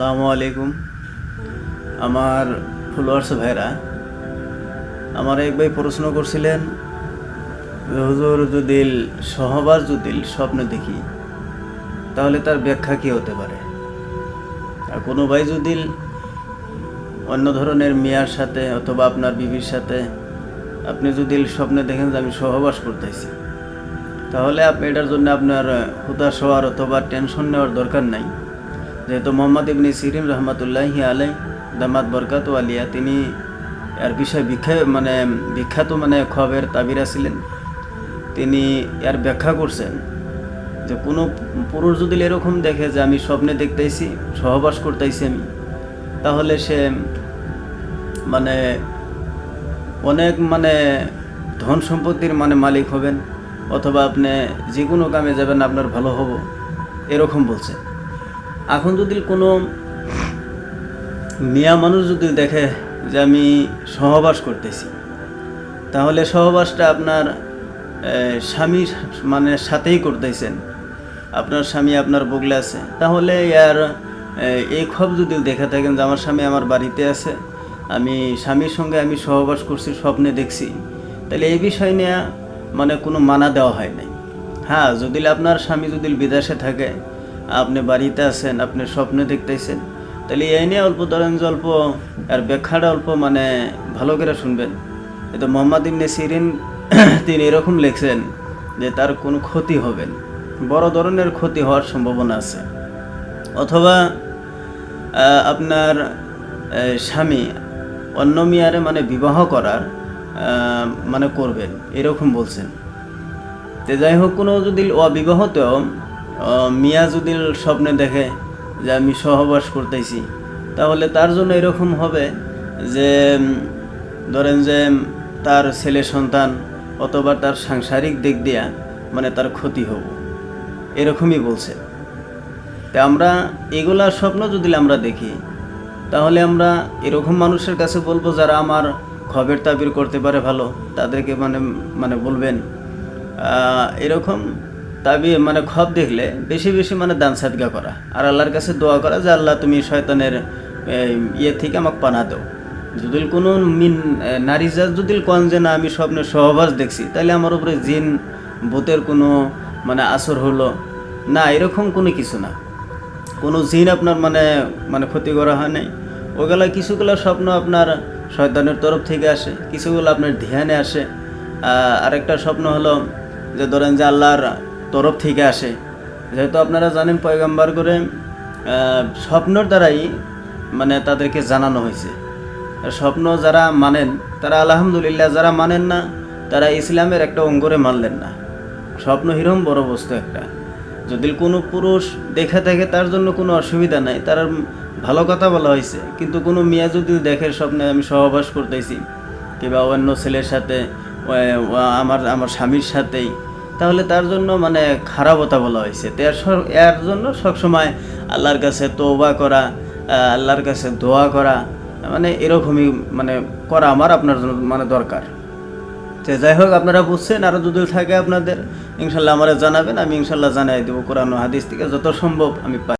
আসসালামু আলাইকুম। আমার ফলোয়ার্স ভাইরা আমার এক ভাই প্রশ্ন করছিলেন, হুজুর যদি সহবাস যদি স্বপ্নে দেখি তাহলে তার ব্যাখ্যা কী হতে পারে। আর কোনো ভাই যদি অন্য ধরনের মেয়ার সাথে অথবা আপনার বিবির সাথে আপনি যদি স্বপ্নে দেখেন যে আমি সহবাস করতেছি, তাহলে আপনি এটার জন্য আপনার হতাশ হওয়ার অথবা টেনশন নেওয়ার দরকার নাই। যেহেতু মোহাম্মদ ইবনে সিরিন রহমাতুল্লাহি আলাই দামাত বরকাত আলিয়া তিনি এর বিষয়ে বিখ্যাত খবের তাবিরা ছিলেন। তিনি এর ব্যাখ্যা করছেন যে কোনো পুরুষ যদি এরকম দেখে যে আমি স্বপ্নে দেখতেছি সহবাস করতেছি আমি, তাহলে সে অনেক ধন সম্পত্তির মালিক হবেন, অথবা আপনি যে কোনো কামে যাবেন আপনার ভালো হবো, এরকম বলছে। এখন যদি কোনো মিয়া মানুষ যদি দেখে যে আমি সহবাস করতেছি, তাহলে সহবাসটা আপনার স্বামী সাথেই করতেছেন, আপনার স্বামী আপনার বগলে আছে, তাহলে এই খব যদি দেখে থাকেন যে আমার স্বামী আমার বাড়িতে আছে, আমি স্বামীর সঙ্গে আমি সহবাস করছি স্বপ্নে দেখছি, তাহলে এই বিষয় নিয়ে কোনো মানা দেওয়া হয় নাই। হ্যাঁ, যদি আপনার স্বামী যদি বিদেশে থাকে, আপনি বাড়িতে আছেন, আপনি স্বপ্নে দেখতেছেন, তাহলে এই নিয়ে অল্প ধরেন যে অল্প আর ব্যাখ্যাটা অল্প ভালো করে শুনবেন। এটা মোহাম্মদ ইবনে সিরিন তিনি এরকম লিখছেন যে তার কোনো ক্ষতি হবে, বড় ধরনের ক্ষতি হওয়ার সম্ভাবনা আছে, অথবা আপনার স্বামী অন্য মেয়ারে বিবাহ করার করবেন, এরকম বলছেন। তো যাই হোক, কোনো যদি অবিবাহিত মিয়া যদি স্বপ্নে দেখে যে আমি সহবাস করতেছি, তাহলে তার জন্য এরকম হবে যে ধরেন যে তার ছেলে সন্তান অথবা তার সাংসারিক দিক দিয়া তার ক্ষতি হব, এরকমই বলছে। তা আমরা এগুলা স্বপ্ন যদি আমরা দেখি, তাহলে আমরা এরকম মানুষের কাছে বলবো যারা আমার খবের তাবির করতে পারে ভালো, তাদেরকে বলবেন এরকম তাবি খব দেখলে বেশি বেশি দান সাদগা করা, আর আল্লাহর কাছে দোয়া করা যে আল্লাহ তুমি শয়তানের ইয়ে থেকে আমাকে পানা দাও। যদি কোনো নারী জাত যদি কন যে না আমি স্বপ্নে সহবাস দেখছি, তাহলে আমার উপরে জিন ভূতের কোনো আসর হলো না, এরকম কোনো কিছু না। কোনো জিন আপনার ক্ষতি করা হয় নাই। ওগুলা কিছুগুলো স্বপ্ন আপনার শয়তানের তরফ থেকে আসে, কিছুগুলো আপনার ধ্যানে আসে। আরেকটা স্বপ্ন হলো যে ধরেন যে আল্লাহর তরফ থেকে আসে। যেহেতু আপনারা জানেন পয়গাম্বার করে স্বপ্নর দ্বারাই তাদেরকে জানানো হয়েছে। স্বপ্ন যারা মানেন তারা আলহামদুলিল্লাহ, যারা মানেন না তারা ইসলামের একটা অঙ্গরে মানলেন না। স্বপ্ন হিরম বড় বস্তু একটা। যদি কোনো পুরুষ দেখে থাকে তার জন্য কোনো অসুবিধা নাই, তার ভালো কথা বলা হয়েছে। কিন্তু কোনো মেয়ে যদি দেখে স্বপ্নে আমি সহবাস করতেছি কিংবা অন্য ছেলের সাথে আমার স্বামীর সাথেই, তাহলে তার জন্য খারাপতা বলা হয়েছে। তো এর জন্য সবসময় আল্লাহর কাছে তওবা করা, আল্লাহর কাছে দোয়া করা, এরকমই করা আমার আপনার জন্য দরকার। তো যাই হোক, আপনারা বুঝছেন। আরও যদি থাকে আপনাদের ইনশাল্লাহ আমারে জানাবেন, আমি ইনশাল্লাহ জানাই দেবো কোরআন ও হাদিস থেকে যত সম্ভব আমি